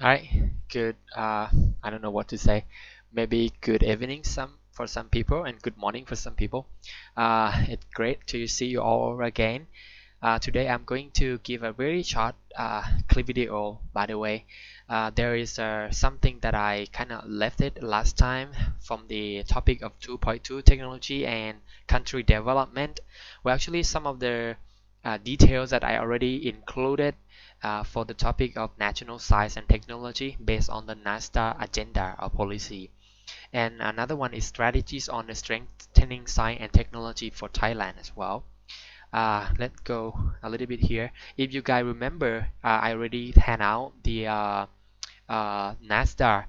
All right, good. I don't know what to say. Maybe good evening for some people and good morning for some people. It's great to see you all again. Today I'm going to give a very short clip video. By the way, there is something that I kind of left it last time from the topic of 2.2 technology and country development. Well, actually, some of the details that I already included for the topic of national science and technology based on the NASDA agenda or policy. And another one is strategies on the strengthening science and technology for Thailand as well. Let's go a little bit here. If you guys remember, I already hand out the NASDA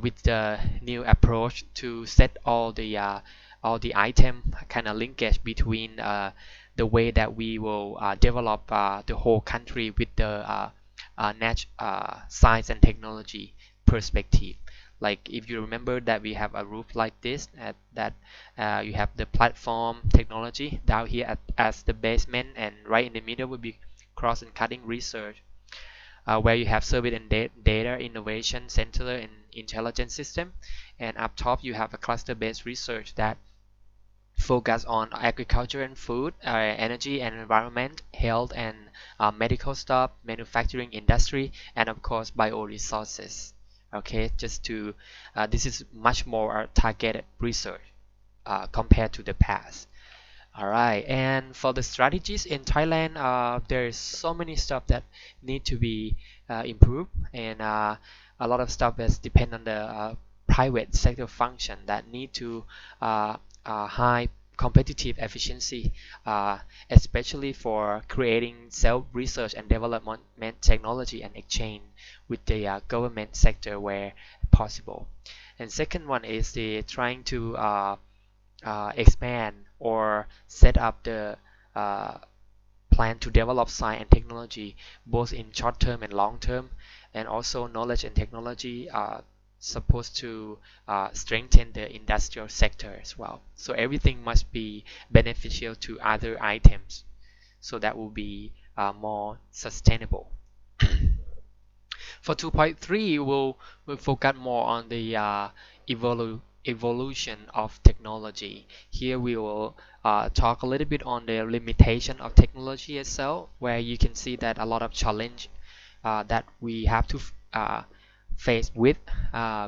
with the new approach to set all the item kind of linkage between the way that we will develop the whole country with the science and technology perspective. Like if you remember that we have a roof like this, that you have the platform technology down here as the basement, and right in the middle will be cross and cutting research, where you have service and data innovation center and intelligence system, and up top you have a cluster-based research that focus on agriculture and food, energy and environment, health and medical stuff, manufacturing industry, and of course bioresources. Okay, just to this is much more targeted research compared to the past. All right, and for the strategies in Thailand, there is so many stuff that need to be improved, and a lot of stuff that depend on the private sector function that need to high competitive efficiency, especially for creating self-research and development technology and exchange with the government sector where possible. And second one is the trying to expand or set up the uh, plan to develop science and technology both in short term and long term, and also knowledge and technology are supposed to strengthen the industrial sector as well. So everything must be beneficial to other items, so that will be more sustainable. For 2.3, we'll focus more on the evolution of technology. Here we will talk a little bit on the limitation of technology itself, where you can see that a lot of challenge that we have to face with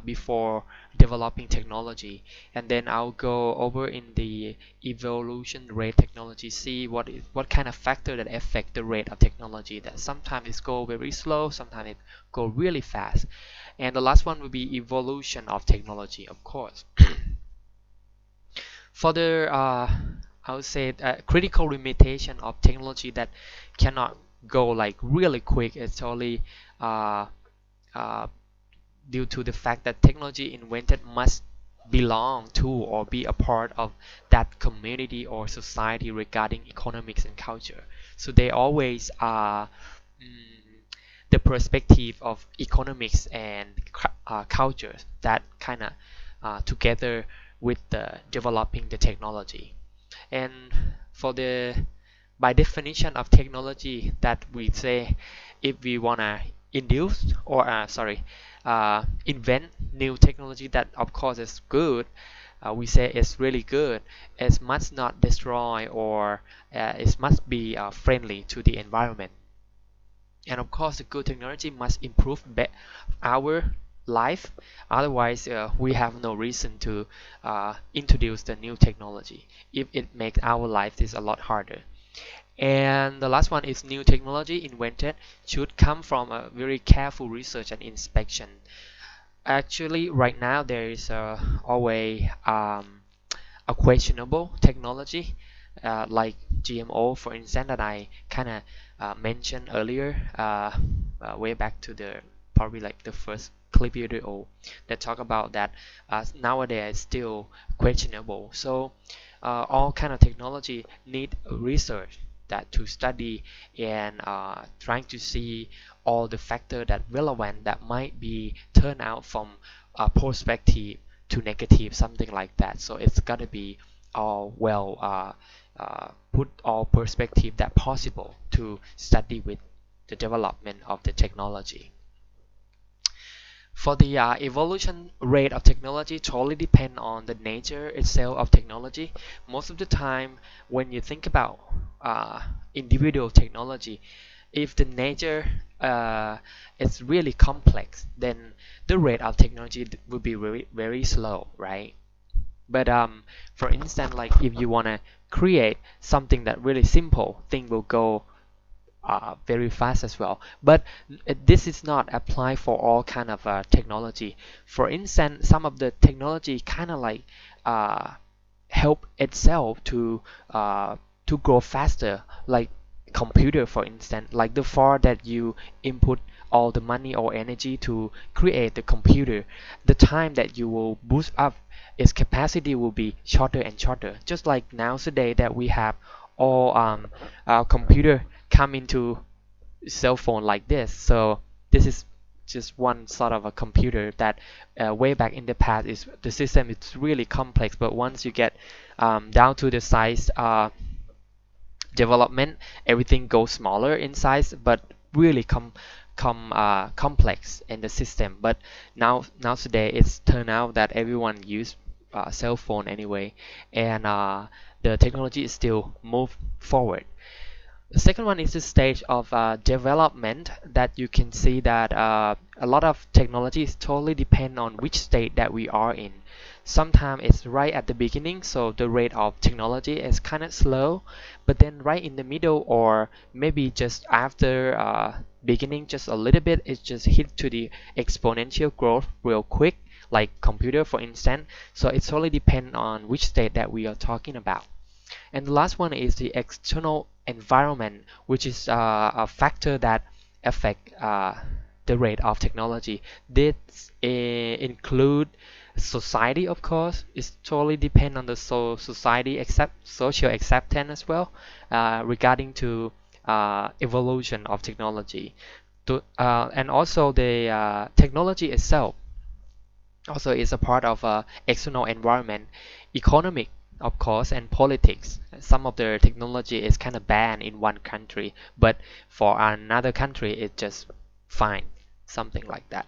before developing technology. And then I'll go over in the evolution rate technology, see what kind of factor that affect the rate of technology, that sometimes it go very slow, sometimes it go really fast. And the last one will be evolution of technology, of course. For the I would say critical limitation of technology that cannot go like really quick, it's only uh, uh, due to the fact that technology invented must belong to or be a part of that community or society regarding economics and culture. So they always are the perspective of economics and culture that kind of together with the developing the technology. And for the by definition of technology that we say, if we wanna induce or invent new technology that of course is good, we say it's really good, it must not destroy or it must be friendly to the environment. And of course the good technology must improve our life, otherwise we have no reason to introduce the new technology if it makes our life is a lot harder. And the last one is new technology invented should come from a very careful research and inspection. Actually, right now there is always a questionable technology, like GMO, for instance, that I kind of mentioned earlier, way back to the probably like the first clip video that talk about that nowadays still questionable. So all kind of technology need research that to study and trying to see all the factor that relevant that might be turned out from a perspective to negative, something like that. So it's gotta be all well put all perspective that possible to study with the development of the technology. For the evolution rate of technology totally depend on the nature itself of technology. Most of the time, when you think about individual technology, if the nature is really complex, then the rate of technology will be very slow, right? But for instance, like if you want to create something that really simple, thing will go very fast as well. But this is not applied for all kind of technology. For instance, some of the technology kind of like uh, help itself uh, to grow faster, like computer for instance. Like the far that you input all the money or energy to create the computer, the time that you will boost up its capacity will be shorter and shorter. Just like nowadays that we have all our computer come into cell phone like this. So this is just one sort of a computer that way back in the past is the system is really complex, but once you get down to the size development, everything goes smaller in size, but really complex in the system. But now today it's turned out that everyone use cell phone anyway, and the technology is still move forward. The second one is the stage of development that you can see that a lot of technologies totally depend on which state that we are in. Sometimes it's right at the beginning, so the rate of technology is kind of slow, but then right in the middle or maybe just after beginning just a little bit, it just hit to the exponential growth real quick, like computer for instance. So it totally depends on which state that we are talking about. And the last one is the external environment, which is a factor that affect the rate of technology. This include society, of course. It's totally depend on the society accept social acceptance as well regarding to evolution of technology. And also the technology itself also is a part of external environment, economic, of course, and politics. Some of the technology is kind of banned in one country, but for another country, it's just fine, something like that.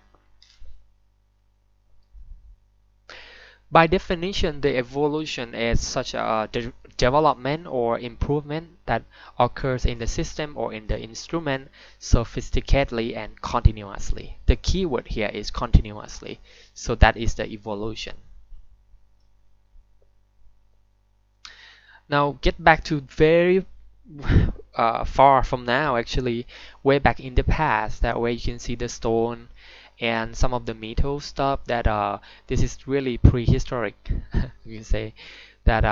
By definition, the evolution is such a development or improvement that occurs in the system or in the instrument sophisticatedly and continuously. The key word here is continuously, so that is the evolution. Now get back to very far from now, actually, way back in the past. That way you can see the stone and some of the metal stuff that this is really prehistoric. You can say that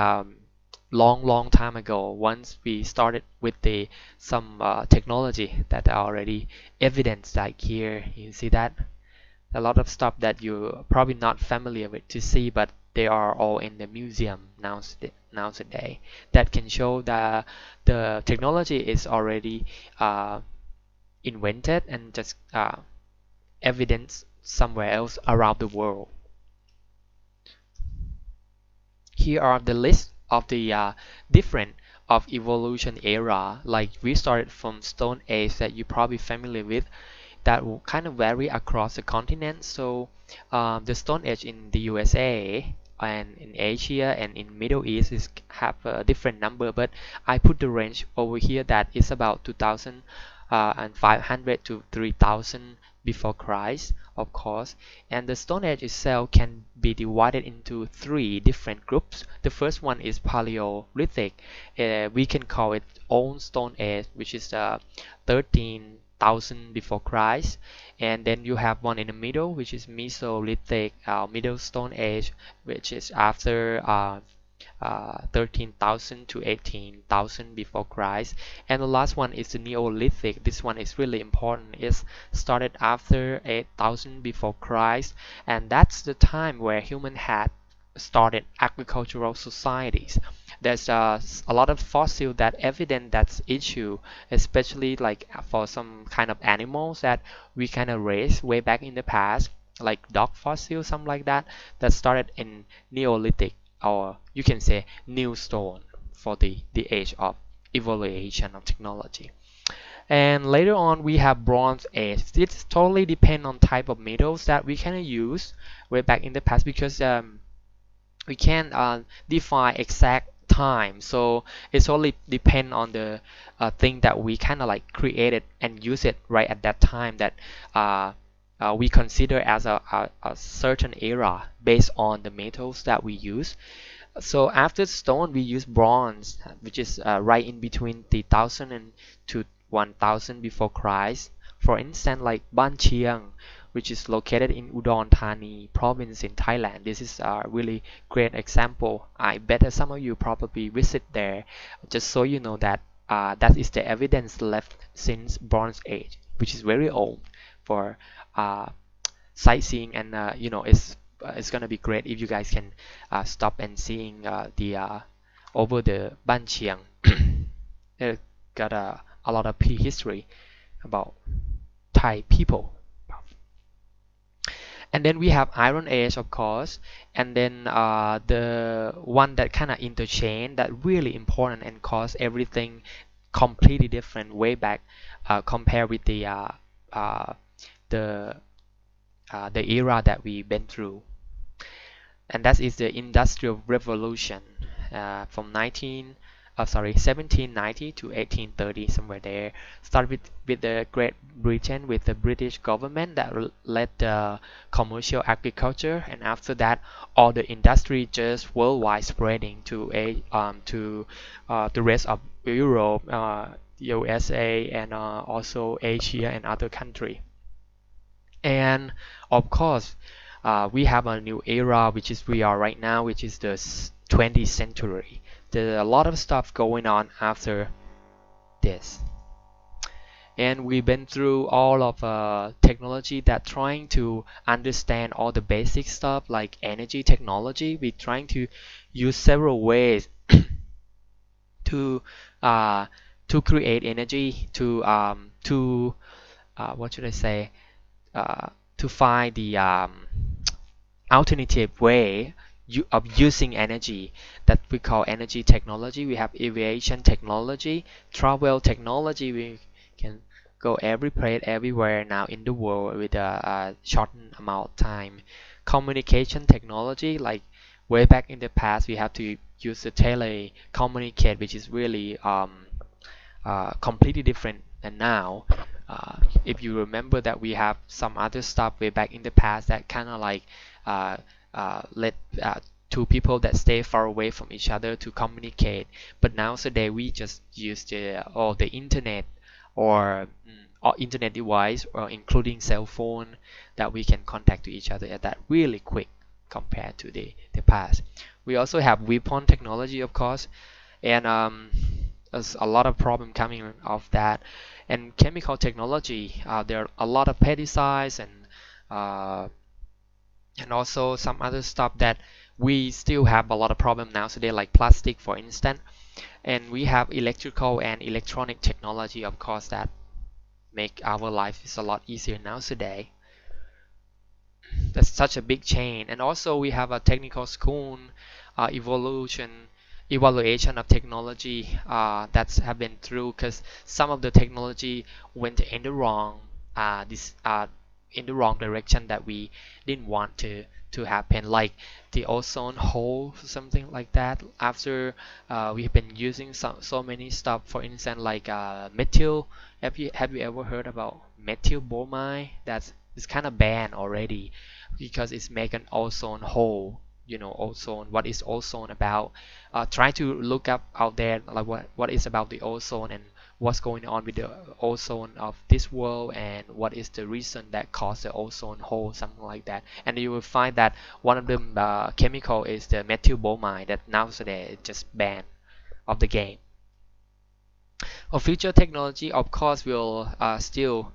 long time ago. Once we started with the some technology that are already evidence, like here you see that a lot of stuff that you're probably not familiar with to see, but they are all in the museum now today that can show that the technology is already invented and just evidence somewhere else around the world. Here are the list of the different of evolution era. Like we started from Stone Age that you're probably familiar with, that will kind of vary across the continent. So the Stone Age in the USA and in Asia and in Middle East is have a different number, but I put the range over here that is about 2500 to 3000 before Christ, of course. And the Stone Age itself can be divided into three different groups. The first one is Paleolithic. We can call it Old Stone Age, which is 13,000 before Christ. And then you have one in the middle, which is Mesolithic, Middle Stone Age, which is after 13,000 to 18,000 before Christ. And the last one is the Neolithic. This one is really important. It's started after 8,000 before Christ, and that's the time where human had started agricultural societies. There's a lot of fossil that evident that's issue, especially like for some kind of animals that we kind of raised way back in the past, like dog fossil, something like that, that started in Neolithic, or you can say new stone for the age of evaluation of technology. And later on, we have Bronze Age. It totally depends on type of metals that we can use way back in the past, because we can't define exact time. So it's only depend on the thing that we kind of like created and use it right at that time, that uh, we consider as a certain era based on the metals that we use. So after stone, we use bronze, which is right in between the 1000 and to 1000 before Christ. For instance, like Ban Chiang, which is located in Udon Thani province in Thailand. This is a really great example. I bet that some of you probably visit there, just so you know that that is the evidence left since Bronze Age, which is very old for uh, sightseeing. And it's gonna be great if you guys can stop and seeing the over the Ban Chiang. It got a lot of history about Thai people. And then we have Iron Age, of course, and then the one that kind of interchange, that really important and cause everything completely different way back, compared with uh, the the era that we've been through, and that is the Industrial Revolution, from 1790 to 1830, somewhere there. Start with the Great Britain, with the British government that led the commercial agriculture, and after that, all the industry just worldwide spreading to the rest of Europe, USA, and also Asia and other countries. And of course, we have a new era, which is we are right now, which is the 20th century. There's a lot of stuff going on after this, and we've been through all of technology, that trying to understand all the basic stuff like energy technology. We're trying to use several ways to uh, to create energy, to what should I say, uh, to find the alternative way of using energy, that we call energy technology. We have aviation technology, travel technology. We can go every place, everywhere now in the world with a shortened amount of time. Communication technology, like way back in the past, we have to use the telecommunicate, which is really completely different. And now, if you remember that we have some other stuff way back in the past that kind of like uh, let two people that stay far away from each other to communicate. But now today we just use the internet, or internet device, or including cell phone, that we can contact to each other at that really quick compared to the past. We also have weapon technology, of course, and there's a lot of problem coming of that. And chemical technology, there are a lot of pesticides, uh, and also some other stuff that we still have a lot of problem now today, like plastic, for instance. And we have electrical and electronic technology, of course, that make our life is a lot easier now today. That's such a big change. And also we have a technical school, evolution evaluation of technology, that's have been through, because some of the technology went in the wrong this in the wrong direction that we didn't want to happen, like the ozone hole, something like that. After we have been using so many stuff, for instance, like methyl. Have you ever heard about methyl bromide? That's it's kind of banned already, because it's make an ozone hole. Ozone, what is ozone about? Try to look up out there, like what is about the ozone, and what's going on with the ozone of this world, and what is the reason that caused the ozone hole, something like that. And you will find that one of them chemical is the methyl bromide, that nowadays is just banned of the game. For future technology, of course, will still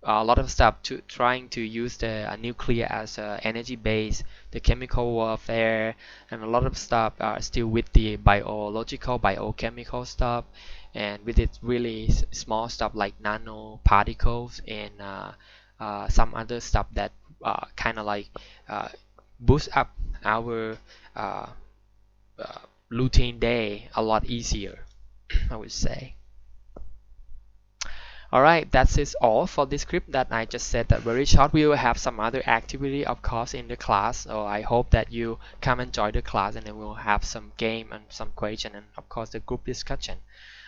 a lot of stuff to trying to use the nuclear as energy base, the chemical warfare, and a lot of stuff are still with the biological, biochemical stuff, and with it really small stuff like nanoparticles, and some other stuff that kind of like uh, boost up our uh, uh, routine day a lot easier, I would say. Alright, that's it all for this script that I just said that very short. We will have some other activity of course in the class, so I hope that you come and join the class, and then we'll have some game and some question and of course the group discussion.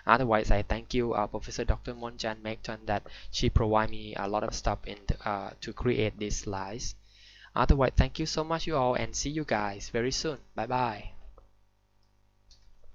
Otherwise, I thank you, Professor Dr. Monjan Mekton, that she provide me a lot of stuff to create these slides. Otherwise, thank you so much you all, and see you guys very soon. Bye bye.